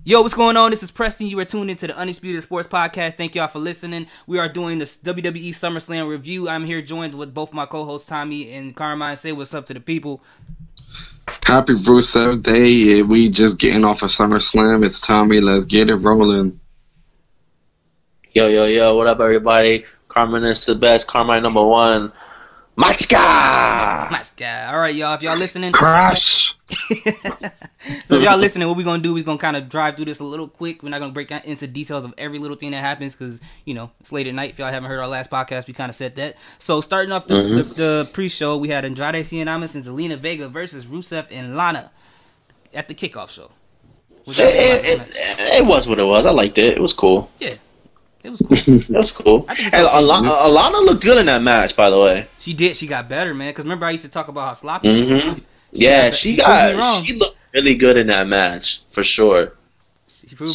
Yo, what's going on? This is Preston. You are tuned into the Undisputed Sports Podcast. Thank y'all for listening. We are doing this WWE SummerSlam review. I'm here joined with both my co-hosts, Tommy and Carmine. Say what's up to the people. Happy Rusev Day. Yeah, we just getting off of SummerSlam. It's Tommy. Let's get it rolling. Yo, what up, everybody? Carmine is the best. Carmine number one. Machka! All right, y'all. If y'all listening, Crash. So if y'all listening, what we're gonna do? We're gonna kind of drive through this a little quick. We're not gonna break down into details of every little thing that happens because it's late at night. If y'all haven't heard our last podcast, we kind of said that. So starting off the pre-show, we had Andrade Cien and Zelina Vega versus Rusev and Lana at the kickoff show. It was what it was. I liked it. It was cool. Yeah. It was cool. It was cool. And Alana looked good in that match, by the way. She did. She got better, man. Because remember, I used to talk about how sloppy she was. She looked really good in that match for sure.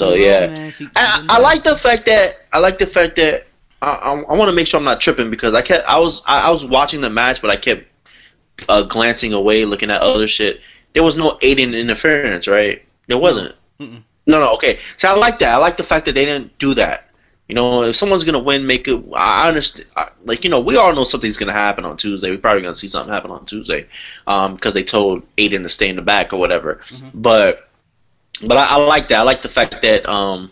I like the fact that I want to make sure I'm not tripping because I was watching the match, but I kept glancing away, looking at other shit. There was no Aiden interference, right? There wasn't. No. Okay. So I like that. I like the fact that they didn't do that. If someone's gonna win, make it. I understand. We all know something's gonna happen on Tuesday. We're probably gonna see something happen on Tuesday, because they told Aiden to stay in the back or whatever. But I like that. I like the fact that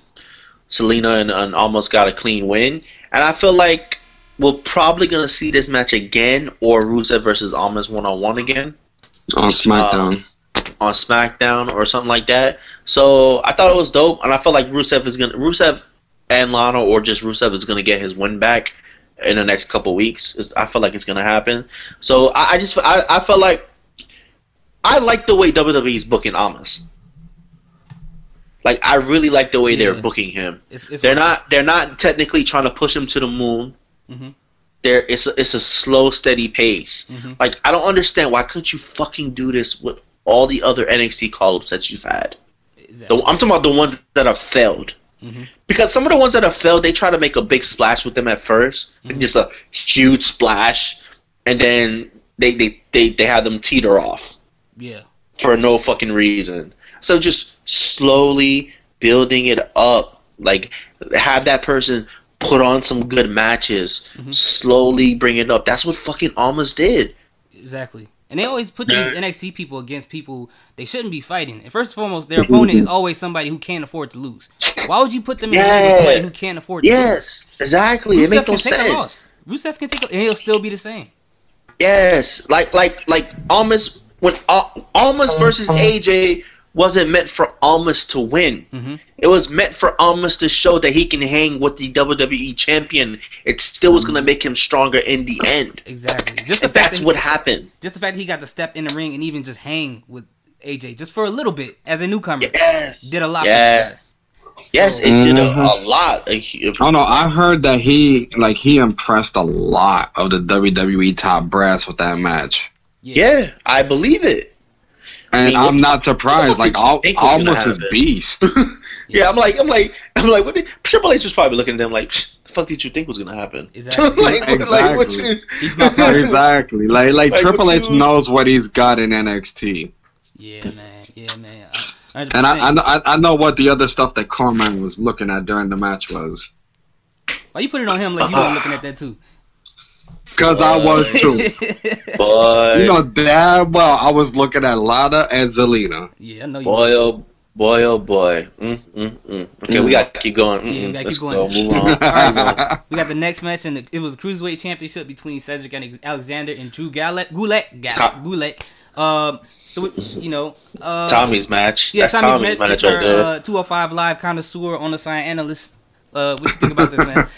Selena and almost got a clean win, and I feel like we're probably gonna see this match again, or Rusev versus Almas 1-on-1 again on SmackDown. On SmackDown or something like that. So I thought it was dope, and I feel like Rusev and Lana, or just Rusev, is going to get his win back in the next couple weeks. I feel like it's going to happen. So I felt like I like the way WWE's booking Almas. Like, I really like the way they're booking him. They're not technically trying to push him to the moon. It's a slow, steady pace. Like, I don't understand, why couldn't you fucking do this with all the other NXT call-ups that you've had? Exactly. I'm talking about the ones that have failed. Because some of the ones that have failed, they try to make a big splash with them at first, just a huge splash, and then they have them teeter off, for no fucking reason. So just slowly building it up, like have that person put on some good matches, slowly bring it up. That's what fucking Almas did. Exactly. And they always put these NXT people against people they shouldn't be fighting. And first and foremost, their opponent is always somebody who can't afford to lose. Why would you put them in the ring with somebody who can't afford to lose? Yes, exactly. It makes no sense. Rusev can take a loss, and he'll still be the same. Yes, like Almas, when Almas versus AJ wasn't meant for Almas to win. It was meant for Almas to show that he can hang with the WWE champion. It still was going to make him stronger in the end. Exactly. That's what happened. Just the fact that he got to step in the ring and even just hang with AJ just for a little bit as a newcomer did a lot for this guy. Yes, it did a lot. Oh no, I heard that he impressed a lot of the WWE top brass with that match. Yeah, I believe it. And I'm not surprised. Like, Almas is beast. I'm like, what Triple H was probably looking at them like, the fuck did you think was gonna happen? Exactly. Exactly. Like Triple H knows what he's got in NXT. Yeah, man. 100%. And I know what the other stuff that Carmine was looking at during the match was. Why you put it on him like you were looking at that too? Because I was too. Damn well I was looking at Lana and Zelina. Yeah, I know you. Boy. Okay, we gotta keep going. We gotta keep going. Go, move on. All right, we got the next match, and it was a cruiserweight championship between Cedric and Alexander and Drew Gulak. Tommy's match. Yeah, Tommy's match. It's our 205 Live connoisseur on the side analyst. What you think about this, man?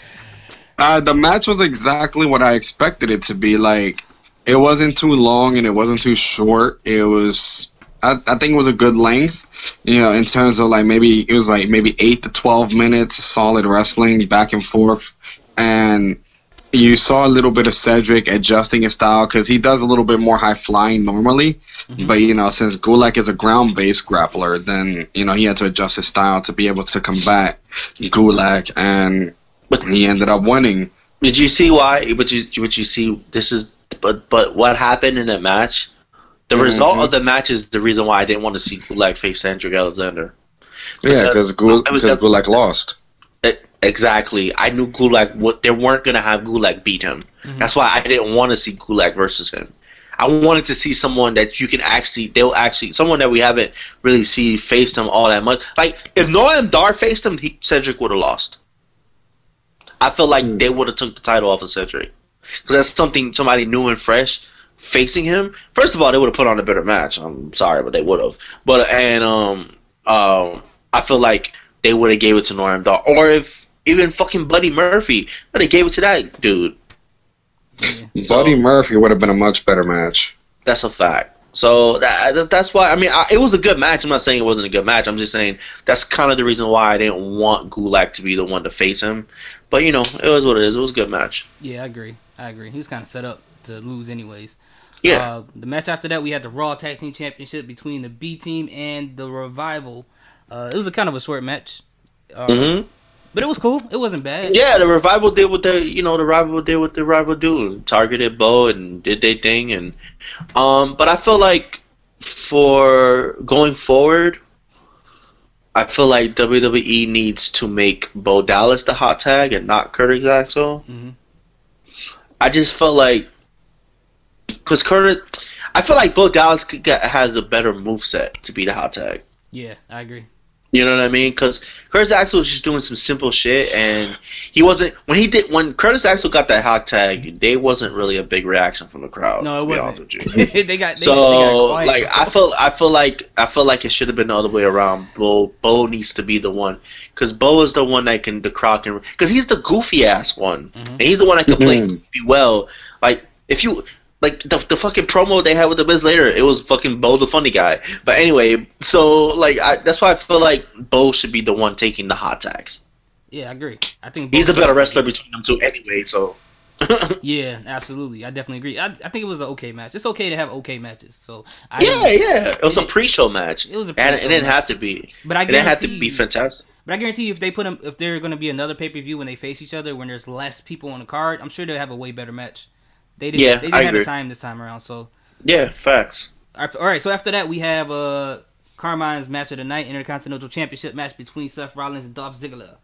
The match was exactly what I expected it to be. Like, it wasn't too long and it wasn't too short. It was, I think it was a good length, in terms of maybe 8 to 12 minutes, solid wrestling back and forth. And you saw a little bit of Cedric adjusting his style because he does a little bit more high flying normally. But, since Gulak is a ground-based grappler, then, he had to adjust his style to be able to combat Gulak, and he ended up winning. Did you see why? But you see, this is, but what happened in that match? The result of the match is the reason why I didn't want to see Gulak face Cedric Alexander. Yeah, because Gulak lost. Exactly. I knew Gulak. They weren't gonna have Gulak beat him. Mm-hmm. That's why I didn't want to see Gulak versus him. I wanted to see someone that you can someone that we haven't really seen faced him all that much. Like if Noam Dar faced him, Cedric would have lost. I feel like they would have took the title off of Cedric because that's somebody new and fresh facing him. First of all, they would have put on a better match. I'm sorry, but they would have. But I feel like they would have gave it to Noam Dar, or if even fucking Buddy Murphy, but they gave it to that dude. Yeah. Buddy Murphy would have been a much better match. That's a fact. So that's why. I mean, it was a good match. I'm not saying it wasn't a good match. I'm just saying that's kind of the reason why I didn't want Gulak to be the one to face him. But it was what it is. It was a good match. Yeah, I agree. He was kind of set up to lose anyways. Yeah. The match after that, we had the Raw Tag Team Championship between the B Team and the Revival. It was a kind of a short match. But it was cool. It wasn't bad. Yeah, the Revival did what the Revival do. Targeted Bo and did their thing, and but I feel like for going forward, I feel like WWE needs to make Bo Dallas the hot tag and not Curtis Axel. Mm-hmm. I just felt like because I feel like Bo Dallas has a better moveset to be the hot tag. Yeah, I agree. You know what I mean? Because Curtis Axel was just doing some simple shit, and he wasn't when Curtis Axel got that hot tag. There wasn't really a big reaction from the crowd. No, it wasn't. they got quiet. Like I feel like it should have been the other way around. Bo needs to be the one because Bo is the one that the crowd can because he's the goofy ass one, and he's the one that can play goofy well. Like if you. Like, the fucking promo they had with the Miz later, it was fucking Bo the funny guy. But anyway, so, like, that's why I feel like Bo should be the one taking the hot tags. Yeah, I agree. I think he's the better wrestler between them two anyway, so. Yeah, absolutely. I definitely agree. I think it was an okay match. It's okay to have okay matches. So yeah. It was a pre-show match. It was a pre-show match. It didn't have to be. But it didn't have to be fantastic. But I guarantee you, if they're going to be another pay-per-view when they face each other, when there's less people on the card, I'm sure they'll have a way better match. They didn't have the time this time around, so yeah, facts. All right, so after that we have Carmine's match of the night, Intercontinental Championship match between Seth Rollins and Dolph Ziggler.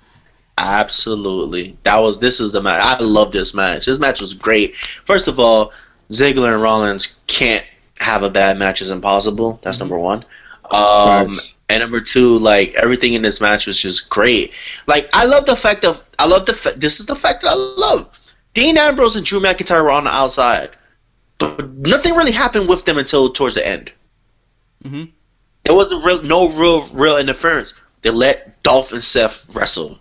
Absolutely, this is the match. I love this match. This match was great. First of all, Ziggler and Rollins can't have a bad match. It's impossible. That's number one. And number two, like everything in this match was just great. Like this is the fact that I love. Dean Ambrose and Drew McIntyre were on the outside, but nothing really happened with them until towards the end. Mm-hmm. There wasn't no real interference. They let Dolph and Seth wrestle.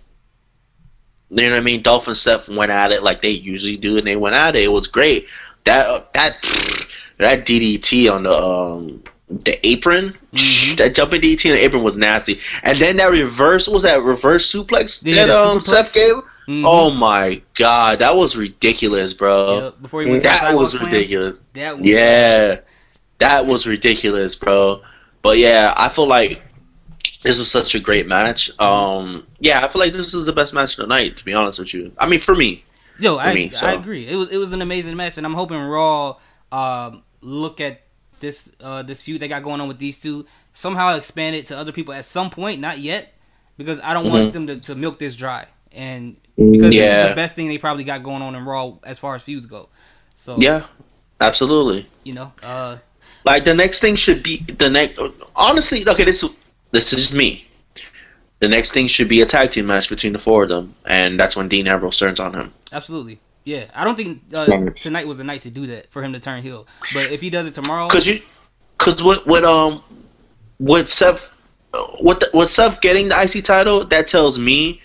You know what I mean? Dolph and Seth went at it like they usually do, and they went at it. It was great. That DDT on the apron, that jumping DDT on the apron was nasty. And then that reverse suplex that Seth gave. Mm-hmm. Oh my god, that was ridiculous, bro. Yep, before he went to that was ridiculous. That was ridiculous, bro. But yeah, I feel like this was such a great match. I feel like this is the best match of the night, to be honest with you. I mean, for me. I agree. It was an amazing match, and I'm hoping Raw look at this feud they got going on with these two, somehow expand it to other people at some point, not yet, because I don't want them to milk this dry. And because this is the best thing they probably got going on in Raw as far as feuds go. So yeah, absolutely. Like the next thing should be honestly. Okay, this is just me. The next thing should be a tag team match between the four of them, and that's when Dean Ambrose turns on him. Absolutely, yeah. I don't think tonight was the night to do that for him to turn heel. But if he does it tomorrow, because with Seth getting the IC title, that tells me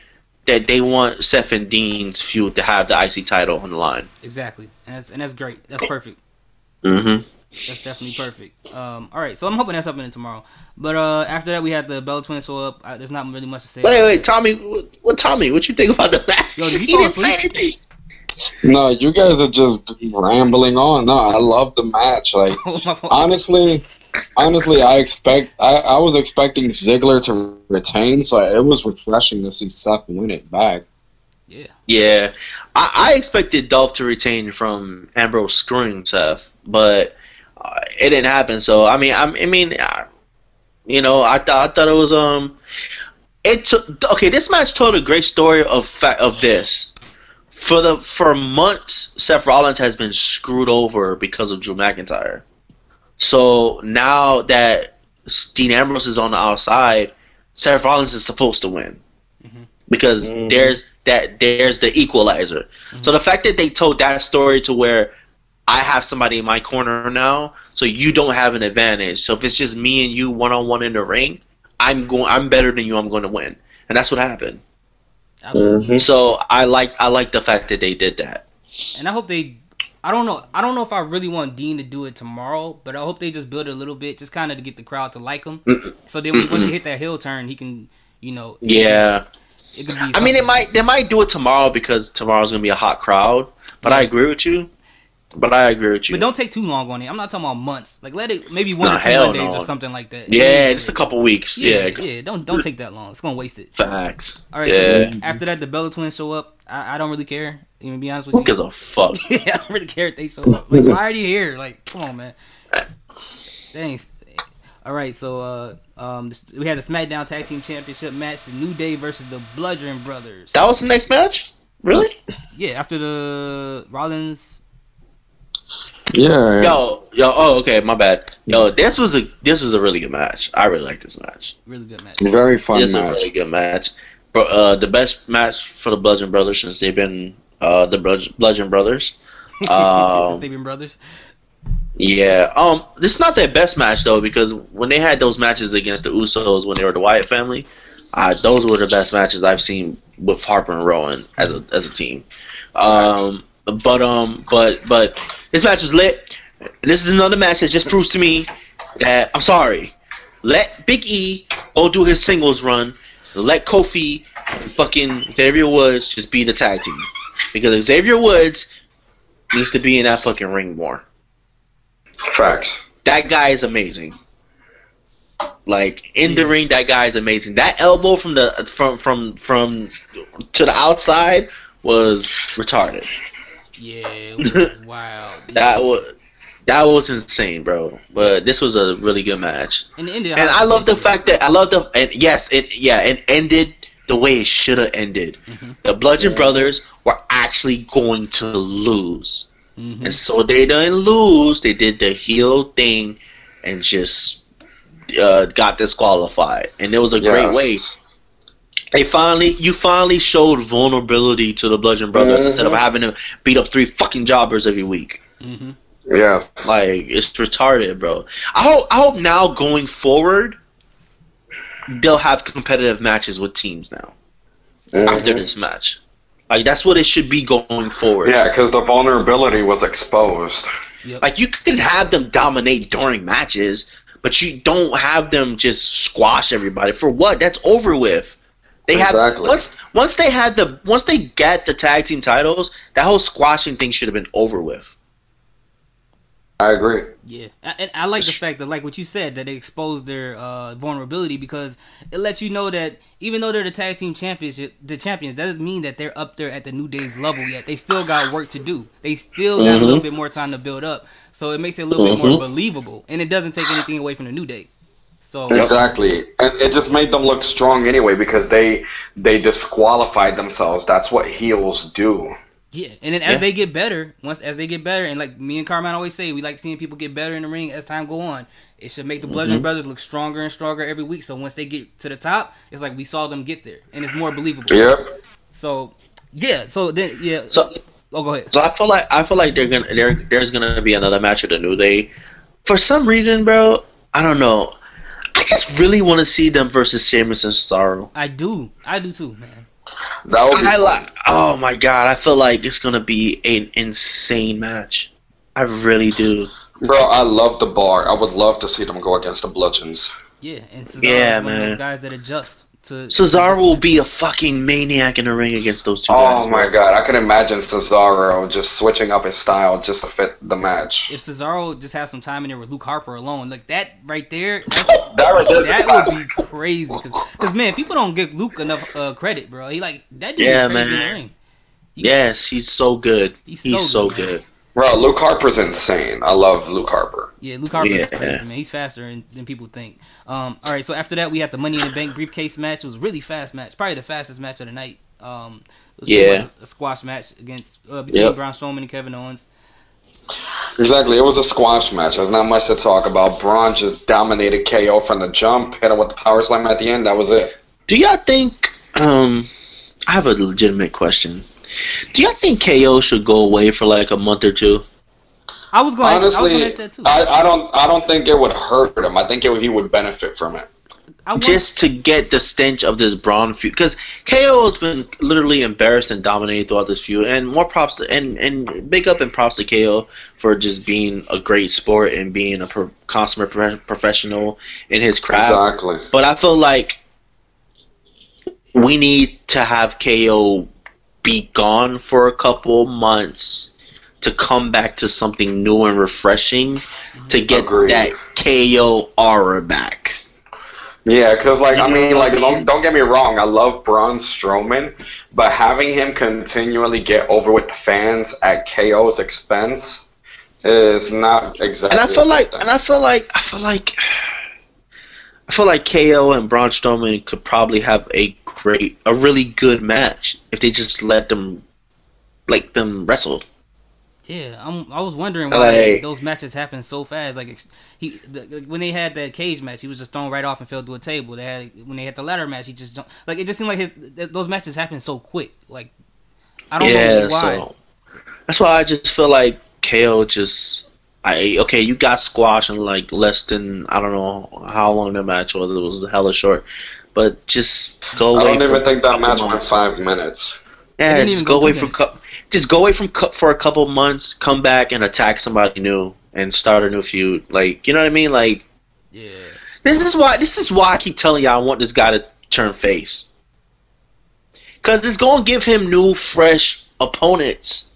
that they want Seth and Dean's feud to have the IC title on the line. Exactly. And that's great. That's perfect. Mm-hmm. That's definitely perfect. All right, so I'm hoping that's happening tomorrow. But after that, we had the Bella Twins show up. There's not really much to say. Wait, Tommy, what you think about the match? Yo, he didn't say anything. No, you guys are just rambling on. No, I love the match. Like, honestly, I was expecting Ziggler to retain, so it was refreshing to see Seth win it back. Yeah. I expected Dolph to retain from Ambrose screwing Seth, but it didn't happen. So I thought it was This match told a great story of this. For months, Seth Rollins has been screwed over because of Drew McIntyre. So now that Dean Ambrose is on the outside, Seth Rollins is supposed to win because there's the equalizer. So the fact that they told that story to where I have somebody in my corner now, so you don't have an advantage. So if it's just me and you 1-on-1 in the ring, I'm better than you. I'm going to win, and that's what happened. Absolutely. So I like the fact that they did that. And I hope they. I don't know if I really want Dean to do it tomorrow, but I hope they just build it a little bit, just kind of to get the crowd to like him. So then once he hit that heel turn, he can, Yeah. It could be. I mean, they might do it tomorrow because tomorrow's gonna be a hot crowd. But I agree with you. But don't take too long on it. I'm not talking about months. Like let it maybe 1 or 2 Mondays or something like that. Yeah, just a couple weeks. Yeah. Don't take that long. It's gonna waste it. Facts. All right. So after that, the Bella Twins show up. I don't really care. Even be honest with you. Who gives a fuck? Yeah, I don't really care if they show up. Like, why are you here? Like, come on, man. Thanks. All right. So we had the SmackDown Tag Team Championship match: the New Day versus the Bludgeon Brothers. That was the next match. Really? Yeah. After the Rollins. Yeah. Yo. Oh, okay. My bad. Yo, this was a really good match. I really like this match. Really good match. Very fun match. This is a really good match. But the best match for the Bludgeon Brothers since they've been the Bludgeon Brothers. Since they've been brothers. Yeah. This is not their best match though because when they had those matches against the Usos when they were the Wyatt family, those were the best matches I've seen with Harper and Rowan as a team. But this match is lit. And this is another match that just proves to me that I'm sorry. Let Big E go do his singles run. Let Kofi and fucking Xavier Woods just be the tag team. Because Xavier Woods needs to be in that fucking ring more. Facts. That guy is amazing. Like in the ring, that guy is amazing. That elbow from to the outside was retarded. Yeah, it was wild. That was insane, bro. But this was a really good match. And I love the fact that it ended the way it should have ended. The Bludgeon Brothers were actually going to lose. And so they didn't lose. They did the heel thing and just got disqualified. And it was a great way. You finally showed vulnerability to the Bludgeon Brothers instead of having to beat up 3 fucking jobbers every week. Yeah, like it's retarded, bro. I hope now going forward they'll have competitive matches with teams now after this match. Like that's what it should be going forward. Yeah, because the vulnerability was exposed. Yep. Like you can have them dominate during matches, but you don't have them just squash everybody. For what? That's over with. They have once they get the tag team titles, that whole squashing thing should have been over with. I agree. Yeah, and I like the fact that, like what you said, that they exposed their vulnerability because it lets you know that even though they're the tag team champions, doesn't mean that they're up there at the New Day's level yet. They still got work to do. They still got a little bit more time to build up. So it makes it a little bit more believable, and it doesn't take anything away from the New Day. So exactly, and it just made them look strong anyway because they disqualified themselves. That's what heels do. Yeah, and then as they get better, and like me and Carmine always say, we like seeing people get better in the ring as time go on. It should make the Bludgeon Brothers look stronger and stronger every week. So once they get to the top, it's like we saw them get there, and it's more believable. Yep. So yeah, so then go ahead. So I feel like there's gonna be another match with the New Day. For some reason, bro, I don't know. I just really want to see them versus Sheamus and Cesaro. I do too, man. That would be oh my god, I feel like it's gonna be an insane match. I really do. Bro, I love the bar. I would love to see them go against the Bludgeons. Yeah, and Cesaro is one of those guys that adjust to... Cesaro will be a fucking maniac in the ring against those two guys. Oh my god, I can imagine Cesaro just switching up his style just to fit the match. If Cesaro just has some time in there with Luke Harper alone, like that right there, that would be crazy. Because man, people don't give Luke enough credit, bro. He like that dude is crazy in the ring. Yes, he's so good. He's so good. Bro, Luke Harper's insane. I love Luke Harper. Yeah, Luke Harper is crazy, man. He's faster than people think. All right, so after that, we had the Money in the Bank briefcase match. It was a really fast match. Probably the fastest match of the night. It was pretty much a squash match against between Braun Strowman and Kevin Owens. Exactly. It was a squash match. There's not much to talk about. Braun just dominated KO from the jump, hit him with the power slam at the end. That was it. Do y'all think... I have a legitimate question. Do y'all think KO should go away for like a month or two? I was going to ask that too. I don't think it would hurt him. I think he would benefit from it. Just to get the stench of this Braun feud, because KO has been literally embarrassed and dominated throughout this feud, and more props to, and big up and props to KO for just being a great sport and being a consummate professional in his craft. Exactly. But I feel like we need to have KO be gone for a couple months to come back to something new and refreshing to get that KO aura back. Yeah, because, like, I mean, like, don't get me wrong. I love Braun Strowman, but having him continually get over with the fans at KO's expense is not exactly. And I feel like KO and Braun Strowman could probably have a really good match if they just let them wrestle. Yeah, I was wondering why those matches happen so fast. Like when they had that cage match, he was just thrown right off and fell through a table. When they had the ladder match, he just like it just seemed like those matches happen so quick. Like I don't know why. So that's why I just feel like KO you got squashed in like less than, I don't know how long the match was. It was hella short, but just go away. I don't even think that match went 5 minutes. Yeah, just go away for a couple months, come back and attack somebody new and start a new feud. Like, you know what I mean? Like, yeah. This is why I keep telling y'all I want this guy to turn face. Because it's going to give him new, fresh opponents.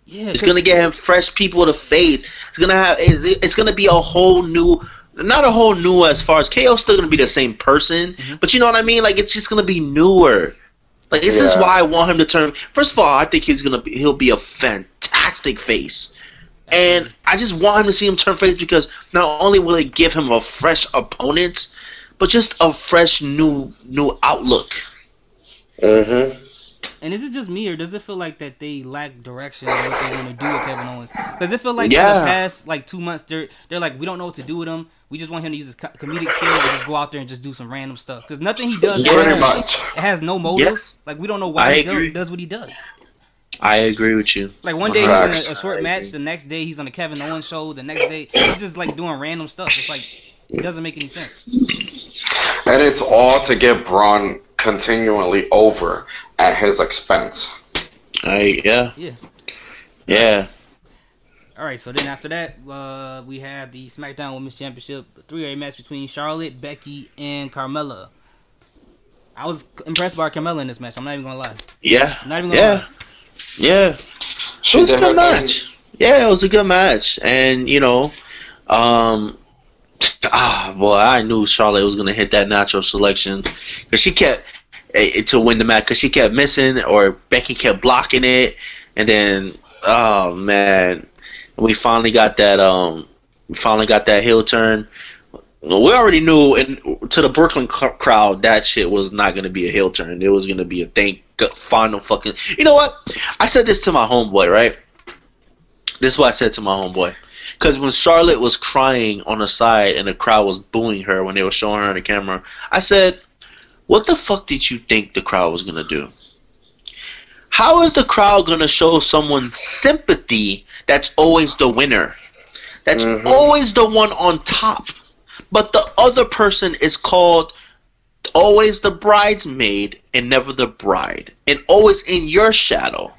Yeah, it's going to get him fresh people to face. It's going to be a whole new, not a whole new as far as KO's still going to be the same person, but you know what I mean? Like, it's just going to be newer. Like, this is why I want him to turn. First of all, I think he'll be a fantastic face. And I just want him to see him turn face because not only will it give him a fresh opponent, but just a fresh new outlook. Mm-hmm. And is it just me, or does it feel like that they lack direction on what they want to do with Kevin Owens? Does it feel like in the past, like 2 months, they're like, we don't know what to do with him. We just want him to use his comedic skills and just go out there and just do some random stuff. Because nothing he does it has no motive. Yeah. Like, we don't know why he does what he does. I agree with you. Like, one day he's in a short match, the next day he's on the Kevin Owens show, the next day he's just, like, doing random stuff. It's like, it doesn't make any sense. And it's all to get Braun continually over at his expense. Yeah. All right, so then after that, we had the SmackDown Women's Championship 3-way match between Charlotte, Becky, and Carmella. I was impressed by Carmella in this match. I'm not even gonna lie. Yeah. I'm not even gonna lie. Yeah. It was a good match. Yeah, it was a good match, and you know, boy, I knew Charlotte was gonna hit that natural selection because she kept to win the match because she kept missing or Becky kept blocking it, and then oh man, we finally got that heel turn. We already knew, and to the Brooklyn crowd, that shit was not gonna be a heel turn. It was gonna be a final fucking. You know what? I said this to my homeboy, right? This is what I said to my homeboy. Because when Charlotte was crying on the side and the crowd was booing her when they were showing her on the camera, I said, what the fuck did you think the crowd was going to do? How is the crowd going to show someone sympathy that's always the winner? That's always the one on top. But the other person is called always the bridesmaid and never the bride. And always in your shadow.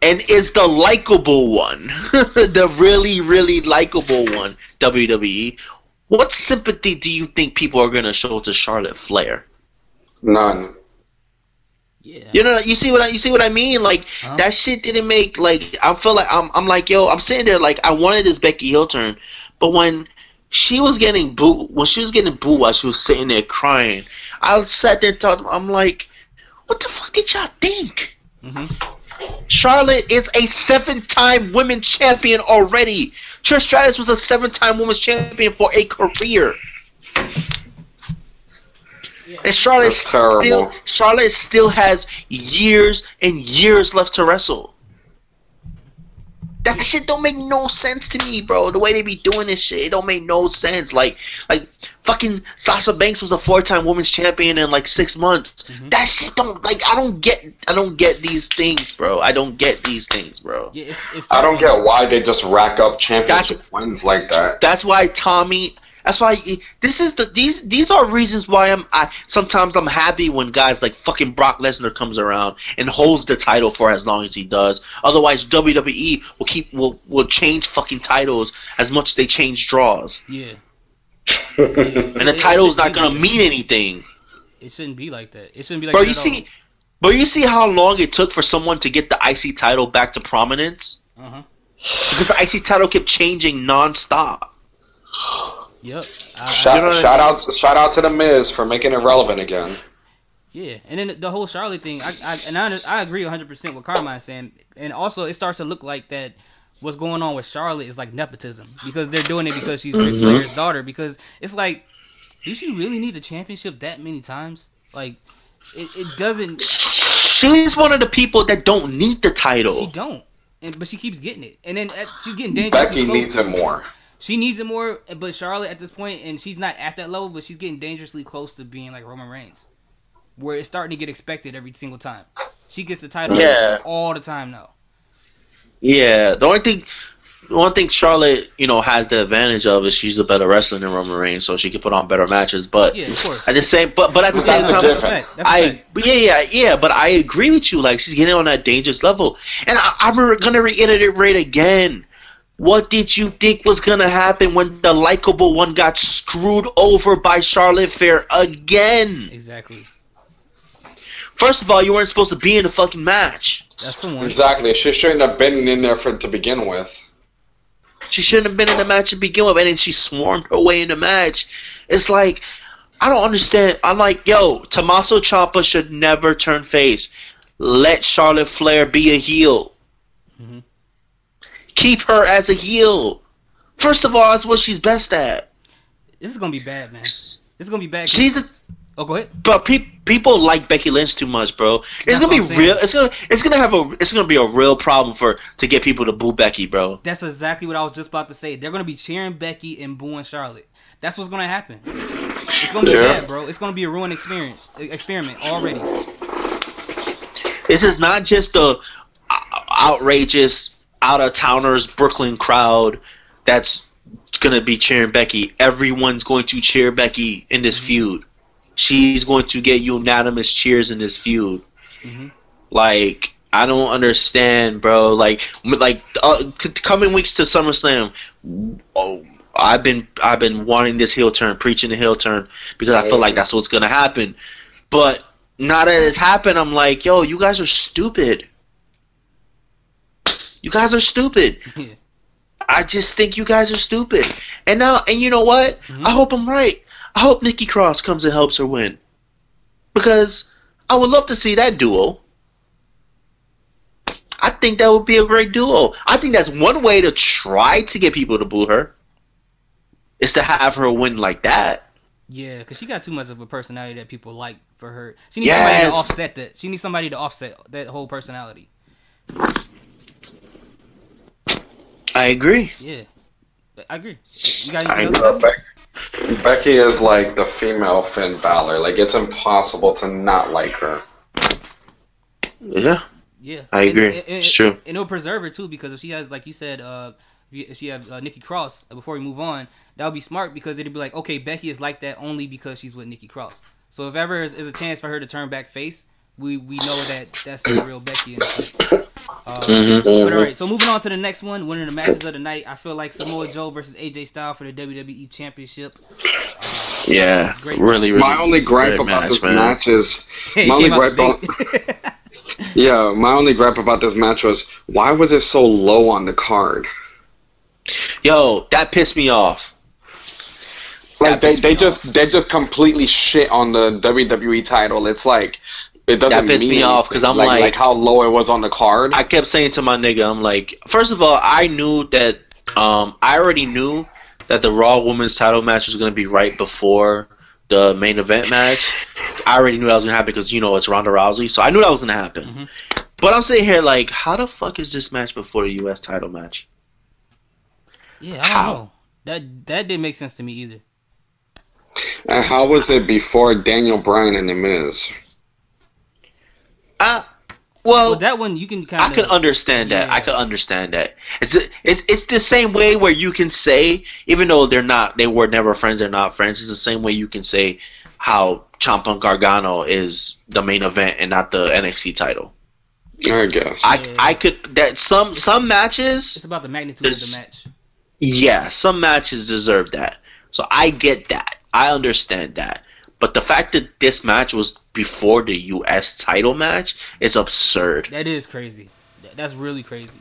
And is the likable one, the really, really likable one, WWE. What sympathy do you think people are gonna show to Charlotte Flair? None. Yeah. You know, you see what I mean? Like that shit didn't make like I feel like I'm like yo, I'm sitting there like I wanted this Becky heel turn, but when she was getting booed, while she was sitting there crying, I sat there and thought, I'm like, what the fuck did y'all think? Charlotte is a 7-time women's champion already. Trish Stratus was a 7-time women's champion for a career. And Charlotte still has years and years left to wrestle. That shit don't make no sense to me, bro. The way they be doing this shit, it don't make no sense. Like fucking Sasha Banks was a 4-time women's champion in like 6 months. Mm-hmm. That shit don't I don't get these things, bro. I don't get these things, bro. Yeah, I don't get why they just rack up championship wins like that. That's why Tommy. That's why these are reasons why sometimes I'm happy when guys like fucking Brock Lesnar comes around and holds the title for as long as he does. Otherwise, WWE will change fucking titles as much as they change draws. Yeah. And the title is not gonna mean anything. It shouldn't be like that. It shouldn't be like bro, that. But you see how long it took for someone to get the IC title back to prominence? Uh-huh. Because the IC title kept changing nonstop. Yep. Shout out to the Miz for making it relevant again. Yeah, and then the whole Charlotte thing, I agree 100% with Carmine saying, and also it starts to look like that what's going on with Charlotte is like nepotism because they're doing it because she's Ric Flair's daughter. Because it's like, do she really need the championship that many times? Like, it doesn't. She's one of the people that don't need the title. She don't, but she keeps getting it, and then she's getting dangerously Becky close. needs it more. She needs it more, but Charlotte at this point, and she's not at that level, but she's getting dangerously close to being like Roman Reigns, where it's starting to get expected every single time. She gets the title all the time now. Yeah, the one thing Charlotte, has the advantage of is she's a better wrestler than Roman Reigns, so she can put on better matches. But yeah, of course. at the same time, but I agree with you. Like, she's getting on that dangerous level, and I'm gonna reiterate again. What did you think was going to happen when the likable one got screwed over by Charlotte Flair again? Exactly. First of all, you weren't supposed to be in the fucking match. That's the one. Exactly. She shouldn't have been in there to begin with. She shouldn't have been in the match to begin with, and then she swarmed her way in the match. It's like, I don't understand. I'm like, yo, Tommaso Ciampa should never turn face. Let Charlotte Flair be a heel. Mm-hmm. Keep her as a heel. First of all, that's what she's best at. This is gonna be bad, man. This is gonna be bad. Go ahead. But people like Becky Lynch too much, bro. It's gonna be real. It's gonna be a real problem to get people to boo Becky, bro. That's exactly what I was just about to say. They're gonna be cheering Becky and booing Charlotte. That's what's gonna happen. It's gonna be bad, bro. It's gonna be a ruined experiment already. This is not just the outrageous out-of-towners Brooklyn crowd that's gonna be cheering Becky. Everyone's going to cheer Becky in this feud. She's going to get unanimous cheers in this feud. Mm-hmm. Like, I don't understand, bro. Like coming weeks to SummerSlam, I've been wanting this heel turn, preaching the heel turn, because I feel like that's what's gonna happen. But now that it's happened, I'm like, yo, you guys are stupid. You guys are stupid. Yeah. I just think you guys are stupid. And you know what? Mm-hmm. I hope I'm right. I hope Nikki Cross comes and helps her win. Because I would love to see that duo. I think that would be a great duo. I think that's one way to try to get people to boo her. Is to have her win like that. Yeah, because she got too much of a personality that people like for her. She needs somebody to offset that. She needs somebody to offset that whole personality. I agree. Yeah, I agree. You got anything else? Becky is like the female Finn Balor. Like, it's impossible to not like her. Yeah. Yeah, I agree. It's true. And it'll preserve her too, because if she has, like you said, if she have Nikki Cross, before we move on, that would be smart, because it'd be like, okay, Becky is like that only because she's with Nikki Cross. So if ever is a chance for her to turn back face, we know that that's the real Becky in a sense. But all right, so moving on to the next one, one of the matches of the night. I feel like Samoa Joe versus AJ Styles for the WWE Championship. Really. My only gripe about this match is my only gripe about this match was, why was it so low on the card? Yo, that pissed me off. Like, they just completely shit on the WWE title. It's like, It doesn't That pissed mean me off because I'm like how low it was on the card. I kept saying to my nigga, I'm like, first of all, I already knew that the Raw Women's title match was gonna be right before the main event match. I already knew that was gonna happen because it's Ronda Rousey, so I knew that was gonna happen. Mm-hmm. But I'm sitting here like, how the fuck is this match before the U.S. title match? Yeah, I don't know. That didn't make sense to me either. And how was it before Daniel Bryan and The Miz? Well, that one you can kind of. I can understand that. I can understand that. It's the same way where you can say, even though they were never friends, they're not friends. It's the same way you can say how Ciampa Gargano is the main event and not the NXT title. I guess. I could that some matches. It's about the magnitude of the match. Yeah, some matches deserve that. So I get that. I understand that. But the fact that this match was before the U.S. title match is absurd. That is crazy. That's really crazy.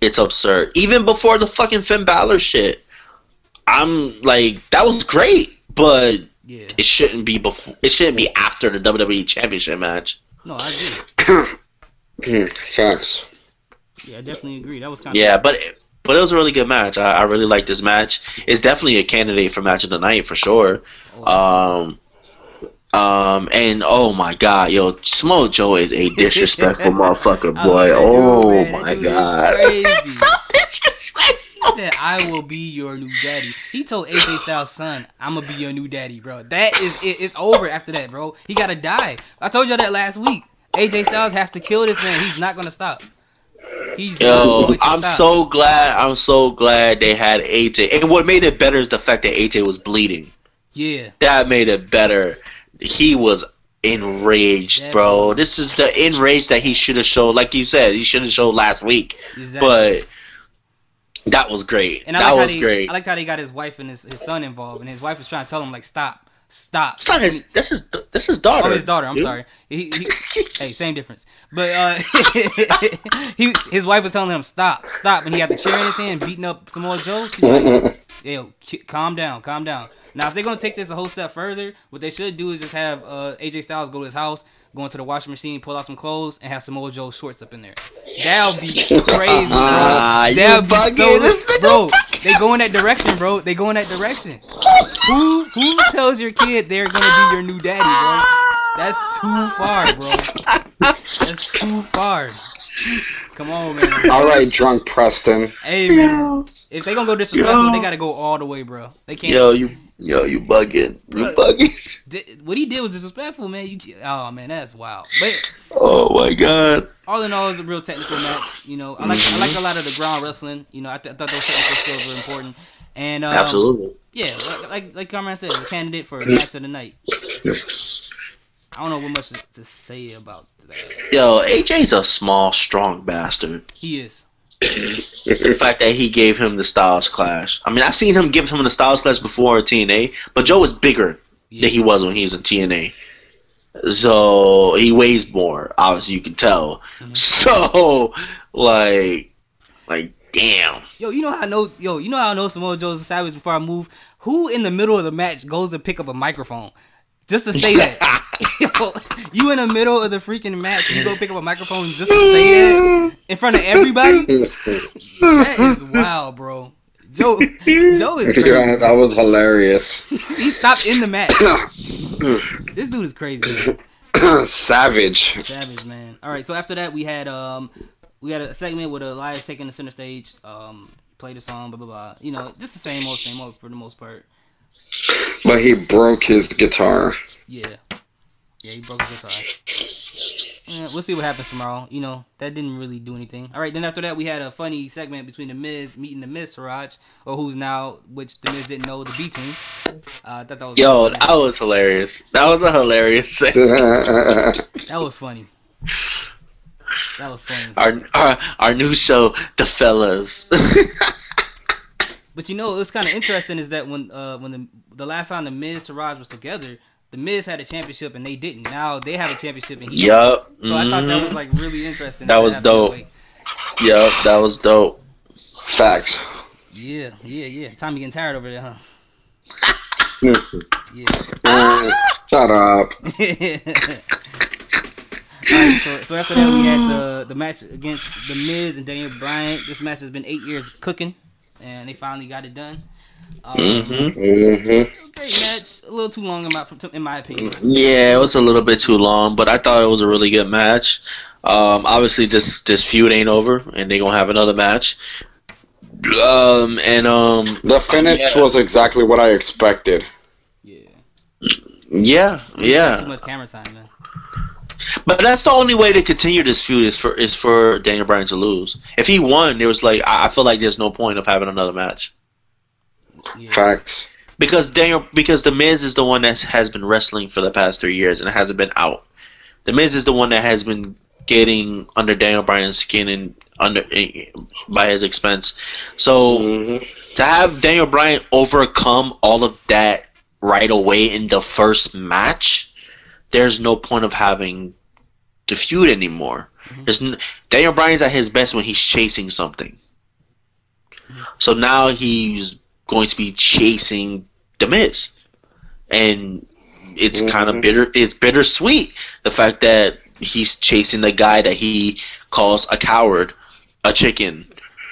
It's absurd. Even before the fucking Finn Balor shit, I'm like, that was great, but it shouldn't be before. It shouldn't be after the WWE Championship match. No, I agree. Facts. Yeah, I definitely agree. That was kind of but it was a really good match. I really like this match. It's definitely a candidate for match of the night for sure. And oh my god, yo, Samoa Joe is a disrespectful motherfucker, boy. Oh my god, so disrespectful. He said, "I will be your new daddy." He told AJ Styles' son, "I'm gonna be your new daddy, bro." That is it. It's over after that, bro. He gotta die. I told you that last week. AJ Styles has to kill this man. He's not gonna stop. I'm so glad they had AJ. And what made it better is the fact that AJ was bleeding. Yeah. That made it better. He was enraged, bro. This is the enrage that he should have showed. Like you said, he should have showed last week. Exactly. But that was great. And that was great. I liked how they got his wife and his son involved. And his wife was trying to tell him, like, stop. It's not his. That's his daughter. Oh, his daughter. I'm sorry. He hey, same difference. But his wife was telling him stop, and he had the chair in his hand, beating up Samoa Joe. She's like, "Yo, calm down." Now, if they're gonna take this a whole step further, what they should do is just have AJ Styles go to his house, go into the washing machine, pull out some clothes, and have Samoa Joe shorts up in there. That'll be crazy, bro. That'll be so, bro. They go in that direction, bro. Who tells your kid they're gonna be your new daddy, bro? That's too far, bro. That's too far. Come on, man. All right, drunk Preston. Hey, man. If they gonna go disrespectful, they gotta go all the way, bro. They can't. You bugging. You bugging. What he did was disrespectful, man. Oh man, that's wild. But oh my god. All in all, it was a real technical match. I like a lot of the ground wrestling. I thought those technical skills were important. And absolutely. Yeah, like Cameron said, it's a candidate for a match of the night. I don't know what much to say about that. Yo, AJ's a small, strong bastard. He is. The fact that he gave him the Styles Clash. I mean, I've seen him give him the Styles Clash before in TNA, but Joe was bigger than he was when he was in TNA. So he weighs more, obviously you can tell. Mm-hmm. So like damn. You know how I know Samoa Joe's a savage before I move? Who in the middle of the match goes to pick up a microphone? Just to say that. You in the middle of the freaking match and you go pick up a microphone just to say that in front of everybody? That is wild, bro. Joe is crazy. Yeah, that was hilarious. He stopped in the match. This dude is crazy, man. Savage, man. All right, so after that we had a segment with Elias taking the center stage, played a song, blah blah blah. Just the same old for the most part. But he broke his guitar. Yeah, he broke his guitar. We'll see what happens tomorrow. That didn't really do anything. All right, then after that, we had a funny segment between The Miz meeting The Miz Siraj, or who's now, which The Miz didn't know, the B Team. I thought that was that was hilarious. That was a hilarious segment. That was funny. Our new show, The Fellas. But what's kind of interesting is that when the last time The Miz Siraj was together, The Miz had a championship and they didn't. Now they have a championship and he don't. So I thought that was like really interesting. That was dope. Yup, that was dope. Facts. Yeah. Tommy getting tired over there, huh? Yeah. Shut up. Alright, so after that we had the match against The Miz and Daniel Bryan. This match has been 8 years cooking, and they finally got it done. Okay, match a little too long in my opinion. Yeah, it was a little bit too long, but I thought it was a really good match. Obviously, this feud ain't over, and they gonna have another match. The finish was exactly what I expected. Yeah. Too much camera time, man. But that's the only way to continue this feud is for Daniel Bryan to lose. If he won, there was like I feel like there's no point of having another match. Yeah. Facts. Because The Miz is the one that has been wrestling for the past 3 years and hasn't been out. The Miz is the one that has been getting under Daniel Bryan's skin and by his expense. So to have Daniel Bryan overcome all of that right away in the first match, there's no point of having the feud anymore. Daniel Bryan's at his best when he's chasing something. So now he's going to be chasing The Miz, and it's kind of bitter. It's bittersweet, the fact that he's chasing the guy that he calls a coward, a chicken,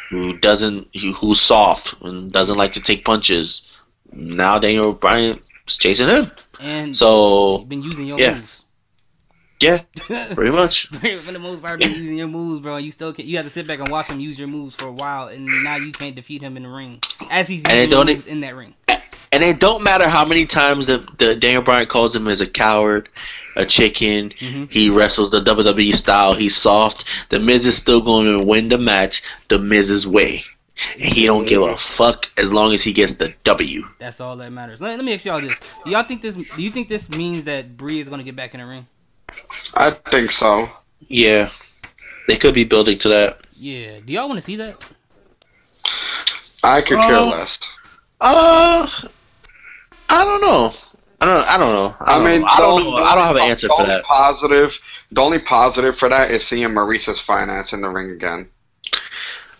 who's soft and doesn't like to take punches. Now Daniel Bryan's chasing him, and so you've been using your moves. Yeah, pretty much. For the most part, been using your moves, bro. You still you have to sit back and watch him use your moves for a while, and now you can't defeat him in the ring as he's using your moves in that ring. And it don't matter how many times the Daniel Bryan calls him as a coward, a chicken. He wrestles the WWE style. He's soft. The Miz is still going to win the match the Miz's way. And he don't give a fuck as long as he gets the W. That's all that matters. Let me ask y'all this: Do you think this means that Brie is going to get back in the ring? I think so. Yeah, they could be building to that. Yeah. Do y'all want to see that? I could care less. I don't know. I don't know. I don't have an answer for that. The only positive for that is seeing Maurice's finance in the ring again.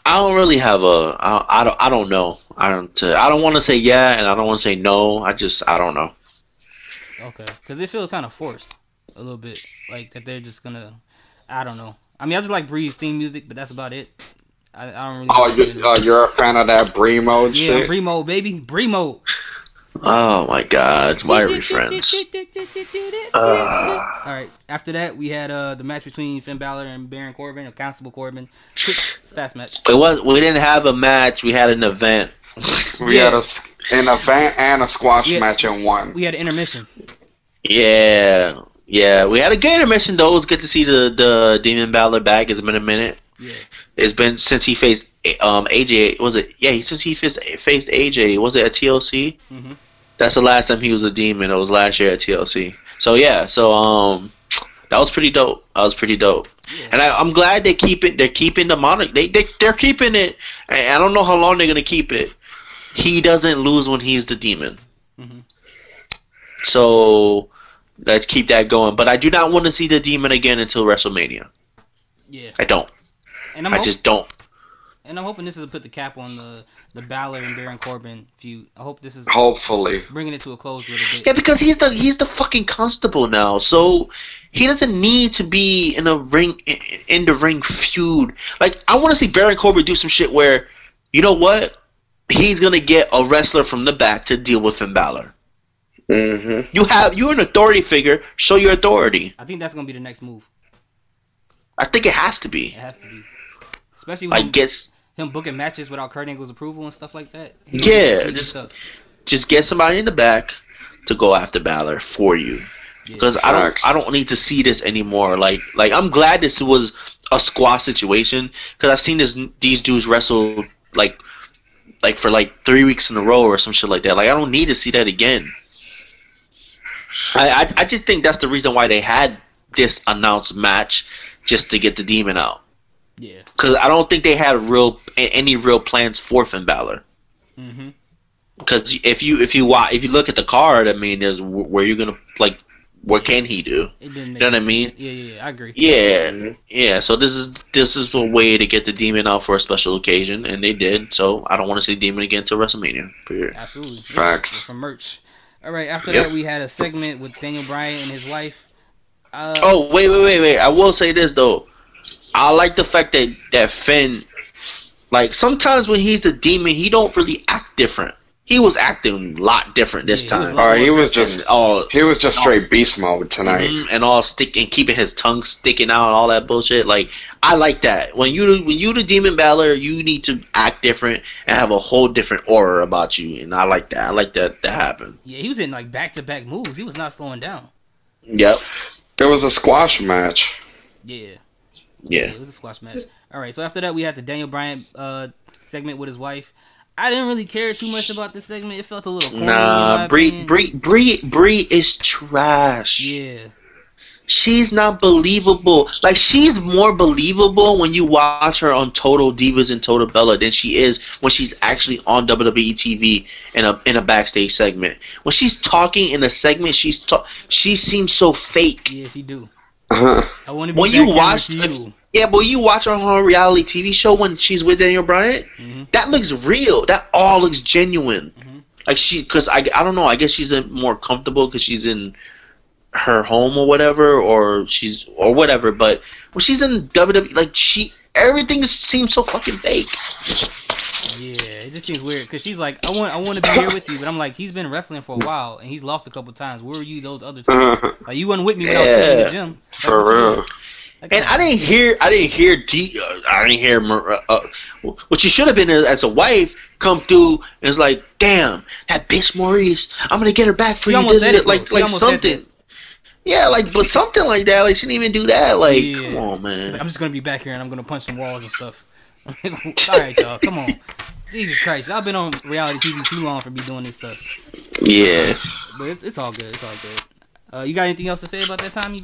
I don't really have I don't know. I don't want to say yeah, and I don't want to say no. I don't know. Okay, because it feels kind of forced a little bit, like that they're just gonna. I don't know. I mean, I just like Bree's theme music, but that's about it. I don't really. Oh, you're a fan of that Bree mode shit? Yeah, Bree mode, baby, Bree mode. Oh my God, why are we friends? Alright, after that we had the match between Finn Balor and Baron Corbin, or Constable Corbin. Quick, fast match. We didn't have a match, we had an event. We had an event and a squash match in one. We had an intermission. Yeah, we had a good intermission though. It was good to see the Demon Balor back. It's been a minute. Yeah. It's been since he faced AJ. Was it? Yeah, since he faced AJ. Was it at TLC? Mm-hmm. That's the last time he was a demon. It was last year at TLC. So yeah, that was pretty dope. Yeah. And I'm glad they keep it. They're keeping the moniker. They're keeping it. I don't know how long they're gonna keep it. He doesn't lose when he's the demon. Mm-hmm. So let's keep that going. But I do not want to see the demon again until WrestleMania. Yeah, I don't. And I just don't. And I'm hoping this is put the cap on the Balor and Baron Corbin feud. I hope this is hopefully bringing it to a close with a bit. Yeah, because he's the fucking constable now, so he doesn't need to be in the ring feud. Like, I want to see Baron Corbin do some shit where, you know what, he's gonna get a wrestler from the back to deal with Finn Balor. Mm-hmm. You're an authority figure. Show your authority. I think that's gonna be the next move. I think it has to be. It has to be. Especially when him booking matches without Kurt Angle's approval and stuff like that. Yeah, just get somebody in the back to go after Balor for you. Because I don't need to see this anymore. Like I'm glad this was a squash situation, because I've seen these dudes wrestle like for 3 weeks in a row or some shit like that. Like, I don't need to see that again. I just think that's the reason why they had this announced match, just to get the demon out. Yeah. Because I don't think they had any real plans for Finn Balor. Mm-hmm. Because if you look at the card, I mean, there's where you're gonna what can he do? You know what I mean? Yeah, I agree. Yeah. So this is a way to get the demon out for a special occasion, and they did. So I don't want to see demon again until WrestleMania. Period. Absolutely. Facts. For merch. All right. After that, we had a segment with Daniel Bryan and his wife. Oh, wait. I will say this though. I like the fact that Finn, like sometimes when he's the demon, he don't really act different. He was acting a lot different this time. Or he was just straight beast mode tonight, and all keeping his tongue sticking out and all that bullshit. Like I like that. When you the demon battler, you need to act different and have a whole different aura about you, and I like that. I like that happened. Yeah, he was in like back-to-back moves. He was not slowing down. Yep. It was a squash match. Yeah, it was a squash match. All right, so after that we had the Daniel Bryan segment with his wife. I didn't really care too much about this segment. It felt a little corny. Nah, Brie is trash. Yeah. She's not believable. Like, she's more believable when you watch her on Total Divas and Total Bella than she is when she's actually on WWE TV in a backstage segment. When she's talking in a segment, she seems so fake. Yeah, she do. Uh-huh. I want to be back here with you. Yeah, but you watch her on her reality TV show when she's with Daniel Bryan, that looks real. That all looks genuine. Like because I don't know. I guess she's more comfortable because she's in her home or whatever, or whatever. But when she's in WWE, like everything seems so fucking fake. Yeah, it just seems weird because she's like, I want to be here with you, but I'm like, he's been wrestling for a while and he's lost a couple times. Where were you those other times? Like you wasn't with me when I was sitting in the gym. For real. And I didn't hear what you should have been as a wife come through and it's like, damn, that bitch Maurice, I'm gonna get her back for she you. Almost said it, like something. Yeah, but something like that. Like she didn't even do that. Like, come on, man. Like, I'm just gonna be back here and I'm gonna punch some walls and stuff. All right, y'all, come on. Jesus Christ, y'all been on reality TV too long for me doing this stuff. Yeah, but it's all good. It's all good. You got anything else to say about that, Tommy?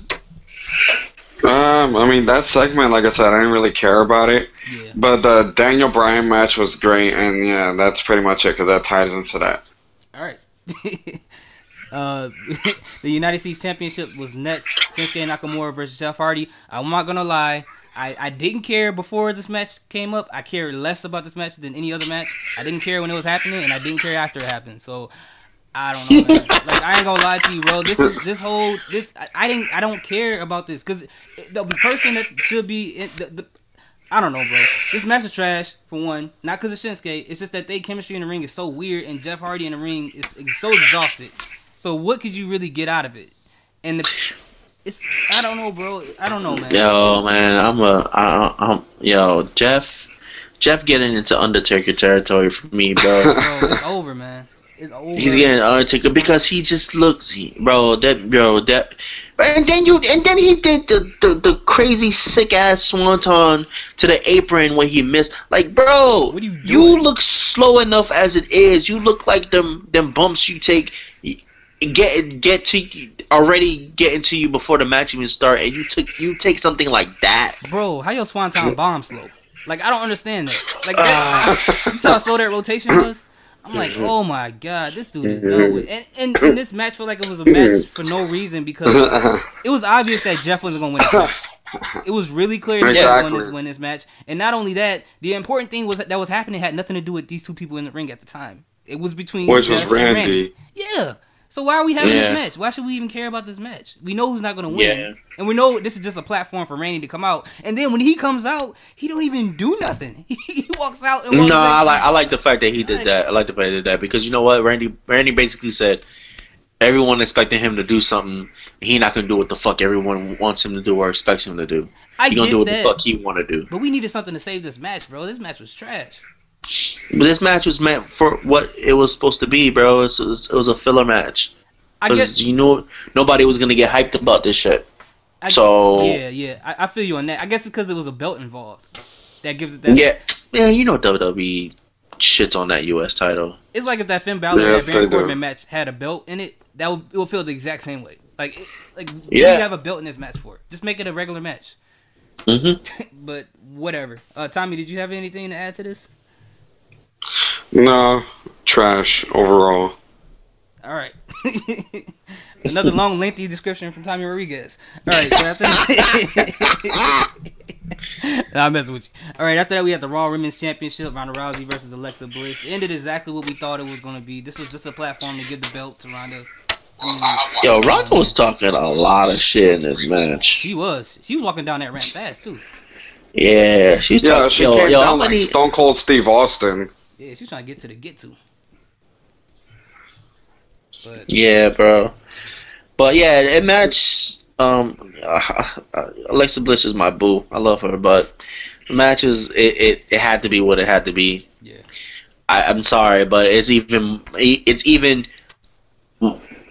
I mean, that segment, like I said, I didn't really care about it. Yeah. But the Daniel Bryan match was great, and yeah, that's pretty much it, because that ties into that. All right. The United States Championship was next. Shinsuke Nakamura versus Jeff Hardy. I'm not going to lie. I didn't care before this match came up. I cared less about this match than any other match. I didn't care when it was happening, and I didn't care after it happened. So I don't know, man. Like, I ain't gonna lie to you, bro. I don't care about this because the person that should be I don't know, bro. This match is trash for one. Not because of Shinsuke. It's just that they chemistry in the ring is so weird, and Jeff Hardy in the ring is so exhausted. So what could you really get out of it? And I don't know, bro. I don't know, man. Yo, man, Jeff getting into Undertaker territory for me, bro. Bro, it's over, man. It's over. He's getting Undertaker because he just looks, and then he did the crazy sick ass swanton to the apron when he missed. Like, bro, what are you doing? You look slow enough as it is. You look like them bumps you take get to you before the match even start, and you take something like that, bro. How your swanton bomb slow? Like, I don't understand that. Like that, you saw how slow that rotation was. I'm like, oh my god, this dude is done with. And this match felt like it was a match for no reason because it was obvious that Jeff wasn't gonna win this match. It was really clear that Jeff was gonna win this match. And not only that, the important thing was that was happening had nothing to do with these two people in the ring at the time. It was between Jeff and Randy. Yeah. So why are we having this match? Why should we even care about this match? We know who's not going to win. And we know this is just a platform for Randy to come out. And then when he comes out, he don't even do nothing. He walks out and walks I like the fact that he did that. I like the fact that he did that because you know what? Randy basically said everyone expecting him to do something. He not going to do what the fuck everyone wants him to do or expects him to do. He going to do what the fuck he want to do. But we needed something to save this match, bro. This match was trash. But this match was meant for what it was supposed to be, bro. It was a filler match. Because nobody was gonna get hyped about this shit. I feel you on that. I guess it's because it was a belt involved. That gives it that. Yeah. You know WWE shits on that U.S. title. It's like if that Finn Balor and Baron Corbin match had a belt in it, it would feel the exact same way. Like you have a belt in this match for it. Just make it a regular match. But whatever. Tommy, did you have anything to add to this? No, trash overall. All right. Another long, lengthy description from Tommy Rodriguez. All right, so after that, I'm messing with you. All right, after that, we had the Raw Women's Championship, Ronda Rousey versus Alexa Bliss. It ended exactly what we thought it was going to be. This was just a platform to give the belt to Ronda Yo, Ronda was talking a lot of shit in this match. She was walking down that ramp fast too. Yeah, she's Yeah, talking. she came Yo, down like Stone Cold Steve Austin. Yeah, she's trying to get to. But Yeah, bro. But yeah, that match. Alexa Bliss is my boo. I love her, but the match is it had to be what it had to be. yeah, I'm sorry, but it's even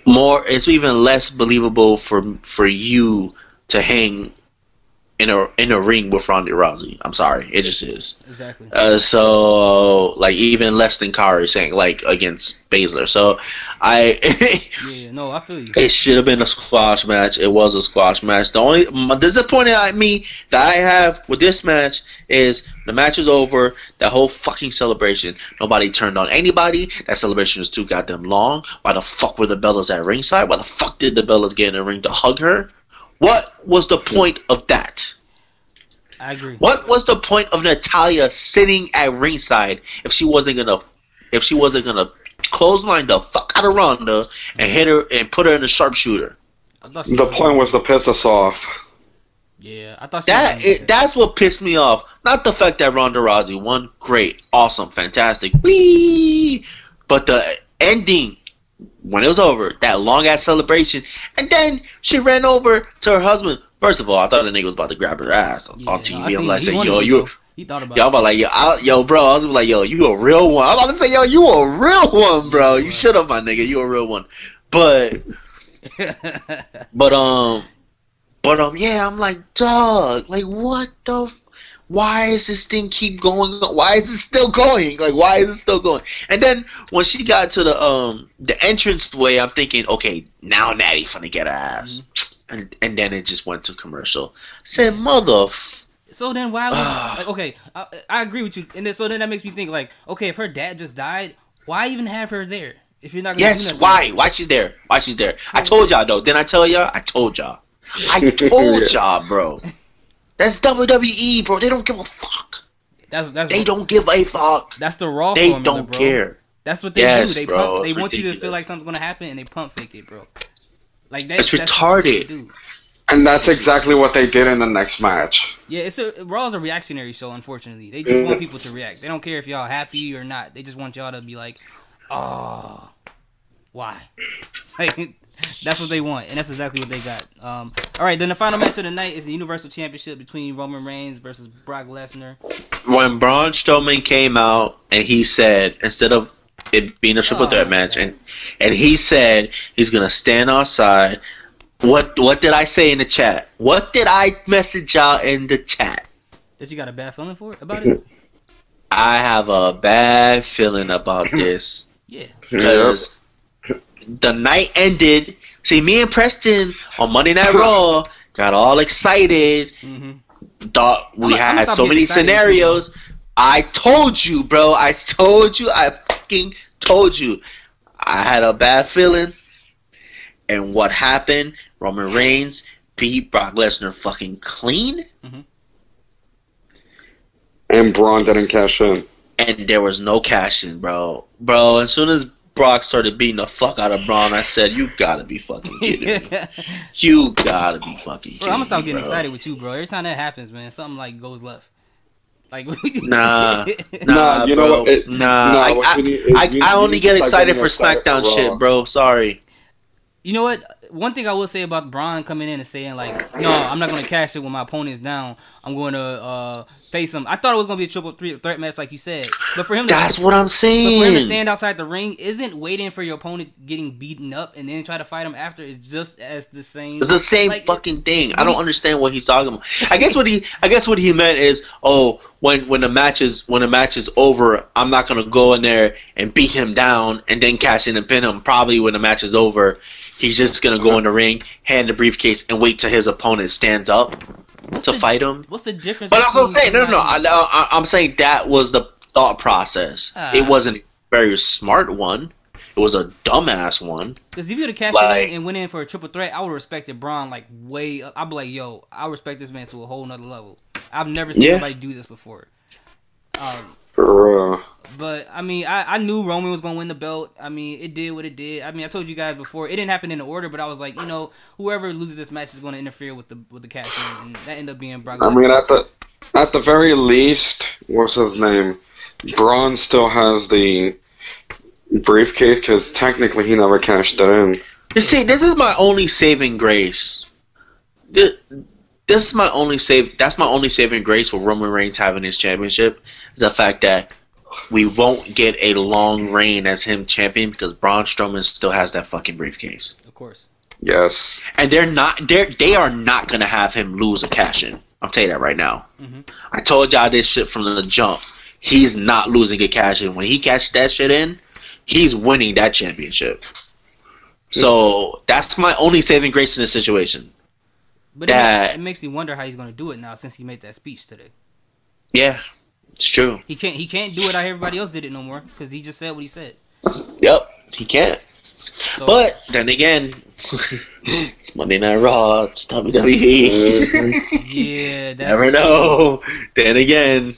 more. It's even less believable for you to hang in a ring with Ronda Rousey. I'm sorry, it just is. exactly. So like even less than Kari saying like against Baszler. So Yeah, no, I feel you. it should have been a squash match. It was a squash match. The only disappointing at me that I have with this match is the match is over. That whole fucking celebration. Nobody turned on anybody. That celebration was too goddamn long. Why the fuck were the Bellas at ringside? Why the fuck did the Bellas get in the ring to hug her? What was the point of that? I agree. What was the point of Natalya sitting at ringside if she wasn't gonna clothesline the fuck out of Ronda and hit her and put her in the sharpshooter? The point was to piss us off. Yeah, I thought she That's what pissed me off. Not the fact that Ronda Rousey won. Great, awesome, fantastic. Whee! But the ending when it was over, that long ass celebration, and then she ran over to her husband. First of all, I thought the nigga was about to grab her ass on TV. I'm like, saying, yo, you. He thought about. Yo, I'm about like, yo, bro. I was like, yo, you a real one. I'm about to say, yo, you a real one, bro. You shut up, my nigga. You a real one. But yeah, I'm like, dog. Like, what the? Why is this thing keep going? Why is it still going? Like, why is it still going? And then when she got to the entrance way, I'm thinking, okay, now Natty finna get her ass. And then it just went to commercial. I said, mother. So then why was like, okay, I agree with you. And then, so then that makes me think like, okay, if her dad just died, why even have her there? If you're not gonna do nothing. Why? Why she's there? Why she's there? I told y'all though. Didn't I tell y'all? I told y'all. I told y'all, bro. That's WWE, bro. They don't give a fuck. They don't give a fuck. That's the Raw They formula, don't bro. care. That's what they do. They bro, pump. They want ridiculous. you to feel like something's gonna happen, and they pump fake it, bro. Like It's that's retarded. And that's exactly what they did in the next match. Yeah, Raw's a reactionary show. Unfortunately, they just want people to react. They don't care if y'all happy or not. They just want y'all to be like, "Oh, why?" Like that's what they want, and that's exactly what they got. All right, then the final match of the night is the Universal Championship between Roman Reigns versus Brock Lesnar. When Braun Strowman came out and he said, instead of it being a triple threat match, and he said he's gonna stand outside. What did I say in the chat? What did I message y'all in the chat? That you got a bad feeling about it? I have a bad feeling about this. Yeah. Because the night ended. See, me and Preston on Monday Night Raw got all excited. Thought we had so many scenarios. I told you, bro. I fucking told you. I had a bad feeling. And what happened? Roman Reigns beat Brock Lesnar fucking clean. And Braun didn't cash in. And there was no cash in, bro. Bro, as soon as Brock started beating the fuck out of Braun, I said, you gotta be fucking kidding me. You gotta be fucking kidding me, I'm gonna stop getting excited with you, bro. Every time that happens, man, something like goes left. Like nah, you bro. know what? I only get excited for SmackDown shit, bro. Sorry. You know what? One thing I will say about Braun coming in and saying like, no, I'm not going to cash it when my opponent's down. I'm going to face him. I thought it was going to be a triple threat match like you said. But for him to, That's what I'm saying. But for him to stand outside the ring isn't waiting for your opponent getting beaten up and then try to fight him after. It's just as the same. It's the same like, fucking thing. I don't understand what he's talking about. I guess what he meant is, oh, when the match is over, I'm not going to go in there and beat him down and then cash in and pin him. Probably when the match is over, he's just going to go in the ring, hand the briefcase, and wait till his opponent stands up to fight him. What's the difference? But that's what I'm saying. No. I'm saying that was the thought process. It wasn't a very smart one. It was a dumbass one. Because if you would have cashed it in and went in for a triple threat, I would have respected Braun like way up. I'd be like, yo, I respect this man to a whole nother level. I've never seen anybody do this before. For real. But I mean, I knew Roman was gonna win the belt. I mean, it did what it did. I mean, I told you guys before, it didn't happen in the order, but I was like, whoever loses this match is gonna interfere with the cash in, and that ended up being Brock Lesnar. I mean, at the very least, what's his name? Braun still has the briefcase because technically he never cashed it in. You see, this is my only saving grace. This is my only That's my only saving grace with Roman Reigns having his championship is the fact that we won't get a long reign as him champion because Braun Strowman still has that fucking briefcase. Of course. Yes. And they are not gonna have him lose a cash in. I'll tell you that right now. Mm-hmm. I told y'all this shit from the jump. He's not losing a cash in. When he cashes that shit in, he's winning that championship. So that's my only saving grace in this situation. But it makes me wonder how he's going to do it now since he made that speech today. Yeah, it's true. He can't do it how everybody else did it no more because he just said what he said. Yep, he can't. So, but then again, it's Monday Night Raw. It's WWE. Yeah, that's never know. Then again,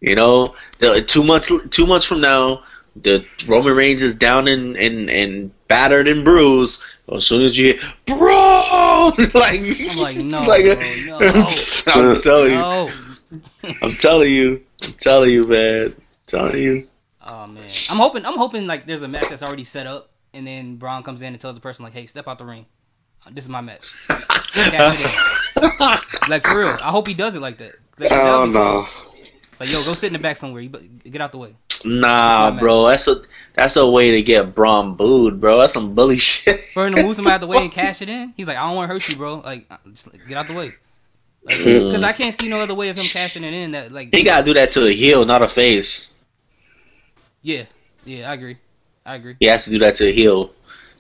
2 months from now, the Roman Reigns is down and battered and bruised. As soon as you hear, bro, I'm like, no. I'm telling you, man. Oh man, I'm hoping like there's a match that's already set up, and then Braun comes in and tells the person like, hey, step out the ring. This is my match. Cash it in. Like for real, I hope he does it like that. Oh no. Like yo, go sit in the back somewhere. Get out the way. Nah, bro, that's a way to get Braun booed, bro. That's some bully shit. For him to move somebody out the way and cash it in, he's like, I don't want to hurt you, bro. Like, just get out the way. Because I can't see no other way of him cashing it in. That like he gotta do that to a heel, not a face. Yeah, I agree. He has to do that to a heel.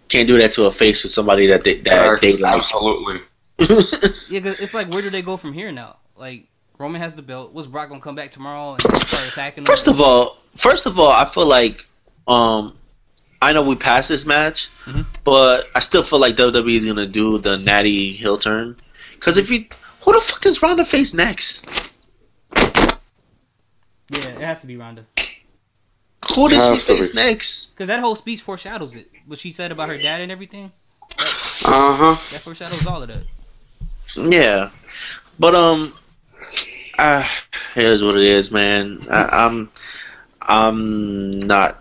Can't do that to a face with somebody that they like. Absolutely. Yeah, cause it's like, where do they go from here now? Like, Roman has the belt. Was Brock gonna come back tomorrow and start attacking him? First of all, I feel like I know we passed this match, but I still feel like WWE is gonna do the natty heel turn. Cause who the fuck does Ronda face next? Yeah, it has to be Ronda. Who does she face next? Because that whole speech foreshadows it. What she said about her dad and everything. That foreshadows all of that. Yeah, but it is what it is, man. I'm not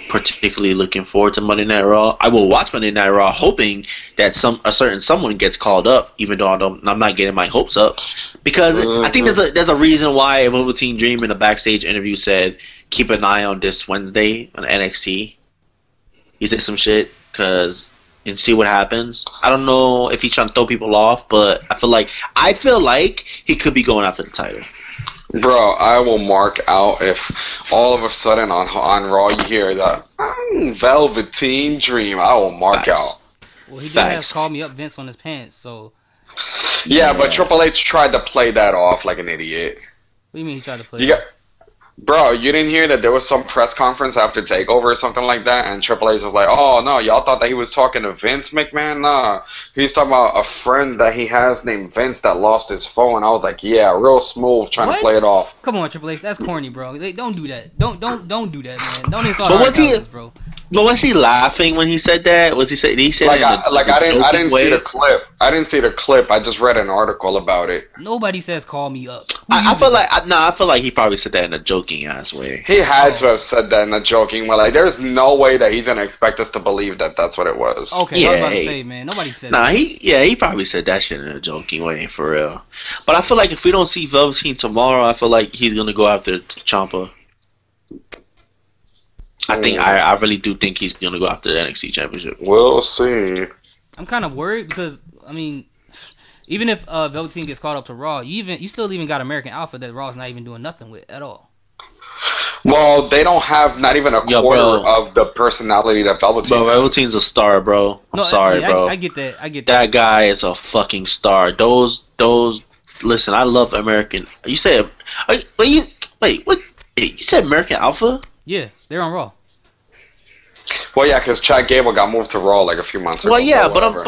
particularly looking forward to Monday Night Raw. I will watch Monday Night Raw, hoping that a certain someone gets called up, even though I'm not getting my hopes up, because I think there's a reason why Velveteen Dream in a backstage interview said keep an eye on this Wednesday on NXT. He said some shit and see what happens. I don't know if he's trying to throw people off, but I feel like he could be going after the title. Bro, I will mark out if all of a sudden on Raw you hear that Velveteen Dream. I will mark out. Well, he did have called me up Vince on his pants, so. Yeah, but Triple H tried to play that off like an idiot. What do you mean he tried to play it off? Bro, you didn't hear that there was some press conference after TakeOver or something like that, and Triple H was like, oh, no, y'all thought that he was talking to Vince McMahon? Nah, he's talking about a friend that he has named Vince that lost his phone. I was like, yeah, real smooth trying to play it off. Come on, Triple H, that's corny, bro. Don't do that. Don't do that, man. Don't insult our talents, bro. But was he laughing when he said that? Did he say like that? I didn't see the clip. I didn't see the clip. I just read an article about it. Nobody says call me up. I feel like he probably said that in a joking ass way. He had to have said that in a joking way. Like, there's no way that he's gonna expect us to believe that that's what it was. Okay, I was about to say, man, nobody said that. He probably said that shit in a joking way, for real. But I feel like if we don't see Velveteen tomorrow, I feel like he's gonna go after Ciampa. I really do think he's gonna go after the NXT Championship. We'll see. I'm kind of worried because even if Velveteen gets called up to Raw, you still even got American Alpha that Raw's not even doing nothing with at all. Well, they don't have not even a quarter of the personality that Velveteen. Bro, Velveteen's a star, bro. I'm sorry, bro. I get that. That guy is a fucking star. Those. Listen, I love American. You said, wait, what? You said American Alpha? Yeah, they're on Raw. Well, yeah, because Chad Gable got moved to Raw like a few months ago. Well, yeah, but I mean,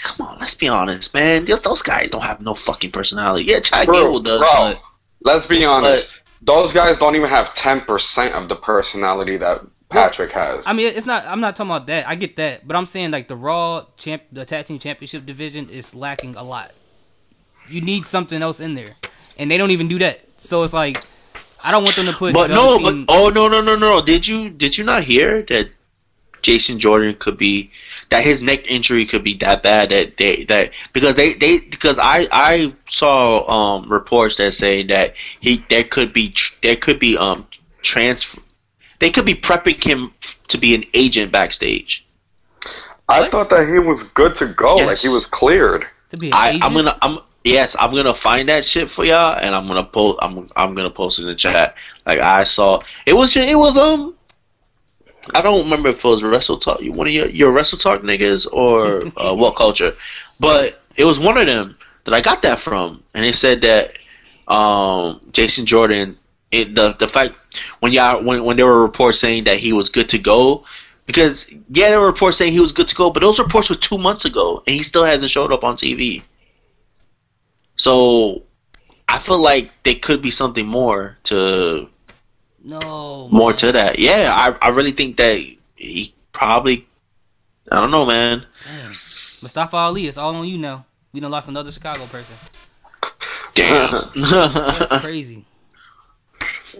come on, let's be honest, man. Those guys don't have no fucking personality. Yeah, Chad Gable does. Bro, let's be honest. those guys don't even have 10% of the personality that Patrick has. I mean, it's not. I'm not talking about that. I get that, but I'm saying like the tag team championship division is lacking a lot. You need something else in there, and they don't even do that. So it's like I don't want them to put. No. Did you not hear that Jason Jordan could be that his neck injury could be that bad that because I saw reports that say that they could be prepping him to be an agent backstage. I thought that he was good to go, yes. like he was cleared. To be an agent? I'm gonna find that shit for y'all, and I'm gonna post it in the chat. Like I saw, it was I don't remember if it was Wrestle Talk, one of your Wrestle Talk niggas or What Culture, but it was one of them that I got that from, and they said that Jason Jordan, the fact when there were reports saying that he was good to go, because there were reports saying he was good to go, but those reports were 2 months ago, and he still hasn't showed up on TV. So I feel like there could be something more to. No. More man. to that. Yeah, I really think that he probably. I don't know, man. Damn. Mustafa Ali, it's all on you now. We done lost another Chicago person. Damn. That's crazy.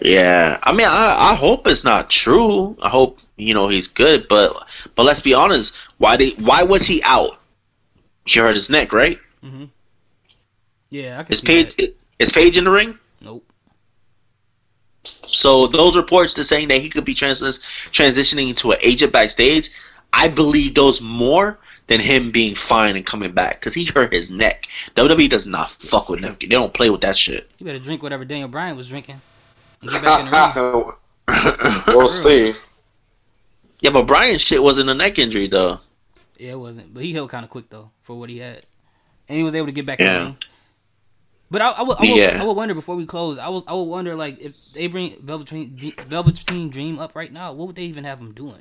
Yeah, I mean, I hope it's not true. I hope he's good, but let's be honest. Why was he out? He hurt his neck, right? Mm-hmm. Yeah, I can see that. Is Paige in the ring? Nope. So those reports to saying that he could be transitioning into an agent backstage, I believe those more than him being fine and coming back, because he hurt his neck. WWE does not fuck with them. They don't play with that shit. You better drink whatever Daniel Bryan was drinking and get back in the ring. We'll see. Yeah, but Bryan's shit wasn't a neck injury though. Yeah, it wasn't. But he healed kind of quick though for what he had, and he was able to get back in the ring. But I would wonder before we close. I would wonder like if they bring Velveteen Dream up right now, what would they even have him doing?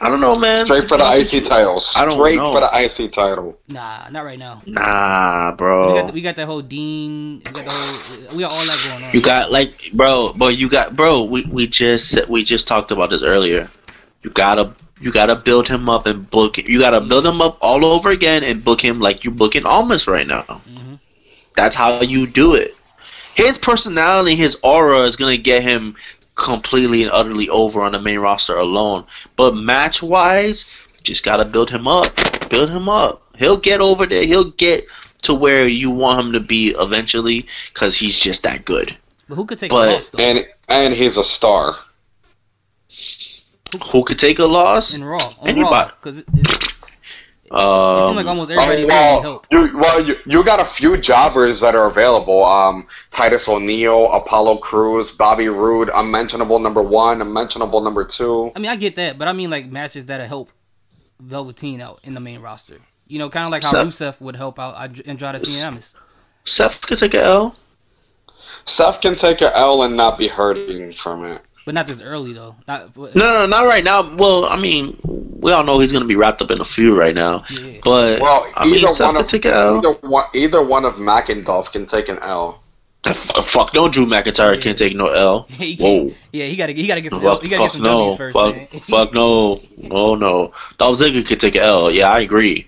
I don't know, man. Straight for the IC title. Straight for the IC title. Nah, not right now. Nah, bro. We got that whole Dean. We got all that going on. You got like, bro. We just talked about this earlier. You gotta build him up and book it. You gotta build him up all over again and book him like you booking Almas right now. Mm-hmm. That's how you do it. His personality, his aura is gonna get him completely and utterly over on the main roster alone. But match wise, just gotta build him up. Build him up. He'll get over there. He'll get to where you want him to be eventually, because he's just that good. But who could take a loss though? And he's a star. Who could take a loss? In Raw. Anybody. Because it seems like almost everybody really help. You got a few jobbers that are available. Titus O'Neil, Apollo Crews, Bobby Roode, Unmentionable number 1, Unmentionable number 2. I mean, I get that, but I mean like matches that help Velveteen out in the main roster. You know, kind of like how Rusev would help out Andrade Cien. Seth could take an L. Seth can take an L and not be hurting from it. But not this early though. No, not right now. Well, I mean, we all know he's gonna be wrapped up in a feud right now. Yeah. But either one of Mac and Dolph can take an L. Fuck no, Drew McIntyre can't take no L. He can't. Yeah, he gotta get some L. He gotta get some W's first. Fuck no. Oh no. Dolph Ziggler could take an L. Yeah, I agree.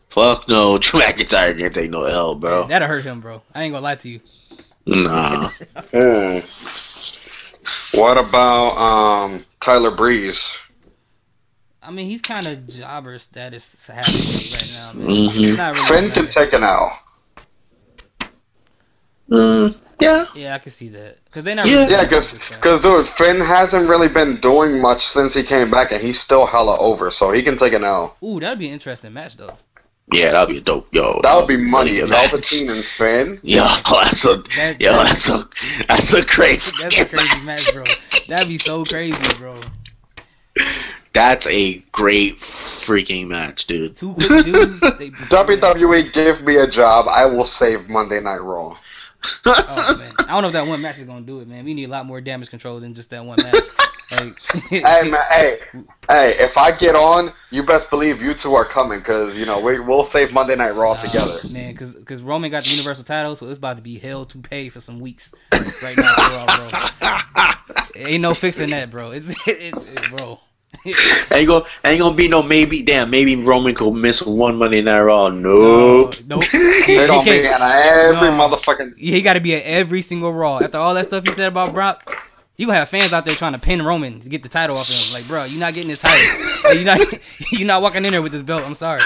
Fuck no, Drew McIntyre can't take no L, bro. Man, that'll hurt him, bro. I ain't gonna lie to you. Nah. What about Tyler Breeze? I mean, he's kind of jobber status halfway right now, man. Mm-hmm. He's not really Finn can take an L. Yeah. Yeah, I can see that. Cause they're not. Yeah, because dude, Finn hasn't really been doing much since he came back, and he's still hella over, so he can take an L. Ooh, that'd be an interesting match though. Yeah, that'd be a dope. That would be money. Velveteen and Finn. That's a crazy. That's a crazy match, bro. That'd be so crazy, bro. That's a great freaking match, dude. Two quick dudes. WWE, give me a job. I will save Monday Night Raw. Oh man, I don't know if that one match is gonna do it, man. We need a lot more damage control than just that one match. Like, Hey man, hey, if I get on, you best believe you two are coming, cause we'll save Monday Night Raw together. Man, cause Roman got the Universal title, so it's about to be hell to pay for some weeks right now, bro. Ain't no fixing that, bro. It's bro. ain't gonna be no maybe Roman could miss one Monday Night Raw. Nope. Nope. They gonna be at every motherfucking. Yeah, he got to be at every single Raw. After all that stuff he said about Brock, you gonna have fans out there trying to pin Roman to get the title off him. Like, bro, you're not getting this title. Like, you're not walking in there with this belt. I'm sorry.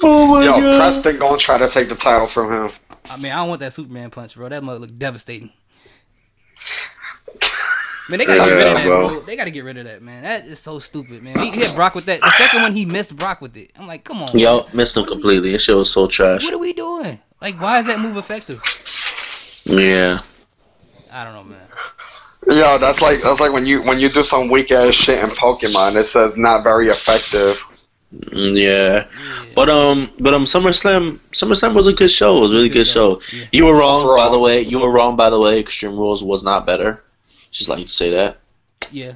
Oh my God. Preston gonna try to take the title from him. I mean, I don't want that Superman punch, bro. That must look devastating. Man, they gotta get rid of that, bro. They gotta get rid of that, man. That is so stupid, man. He hit Brock with that. The second one, he missed Brock with it. I'm like, come on. Yo, missed him completely. That shit was so trash. What are we doing? Like, why is that move effective? Yeah. I don't know, man. Yo, that's like when you do some weak ass shit in Pokemon. It says not very effective. Yeah. But SummerSlam was a good show. It was a really good show. Yeah. You were wrong, by the way. Extreme Rules was not better. Just like to say that. Yeah.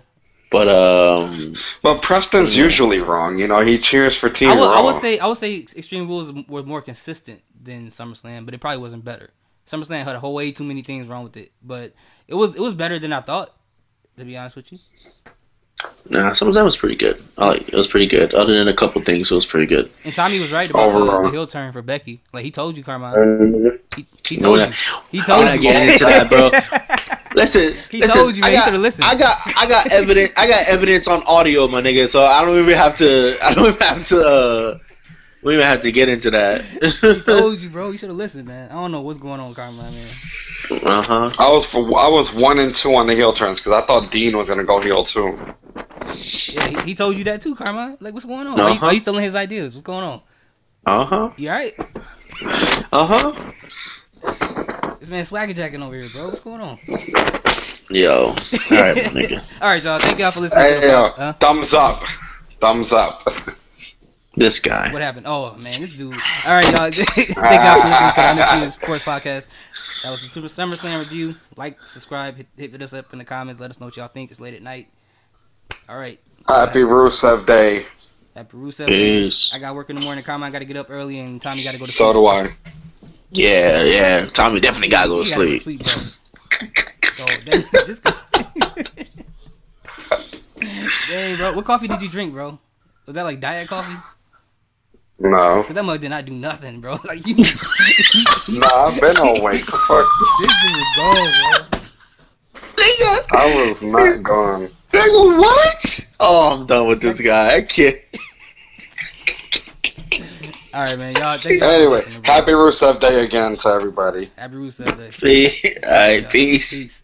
But Preston's usually wrong. He cheers for Team Raw. I would say Extreme Rules were more consistent than SummerSlam, but it probably wasn't better. SummerSlam had a whole way too many things wrong with it, but it was better than I thought. To be honest with you. Nah, SummerSlam was pretty good. It was pretty good. Other than a couple things, it was pretty good. And Tommy was right about the heel turn for Becky. Like, he told you, Carmine. He told you. He told you. I'm not getting into that, bro. Listen, told you, man. You should have listened. I got evidence. I got evidence on audio, my nigga. So I don't even have to. We even have to get into that. He told you, bro. You should have listened, man. I don't know what's going on, Carmine, man. I was 1 and 2 on the heel turns because I thought Dean was gonna go heel too. Yeah, he told you that too, Carmine. Like, what's going on? Are you stealing his ideas? What's going on? You alright? This man swagger jacking over here, bro. What's going on? Yo. Alright, nigga. Alright, y'all. Thank y'all for listening to the thumbs up. Thumbs up. This guy. What happened? Oh, man, this dude. Alright, y'all. Thank y'all for listening to the Undisputed Sports Podcast. That was the Super SummerSlam review. Like, subscribe, hit us up in the comments. Let us know what y'all think. It's late at night. Alright. Happy Rusev Day. Happy Rusev Day. I got work in the morning. Carmine got to get up early, and Tommy got to go to sleep. So do I. Yeah. Tommy definitely got to go to sleep. So, just go. Dang, bro. What coffee did you drink, bro? Was that like diet coffee? No. Cause that mug did not do nothing, bro. Like you. Nah, I've been awake. The fuck. This dude was gone, bro. Nigga. I was not gone. Nigga, what? Oh, I'm done with this guy. I can't. All right, man. Y'all. Thank Anyway, happy Rusev Day again to everybody. Happy Rusev Day. All right, peace.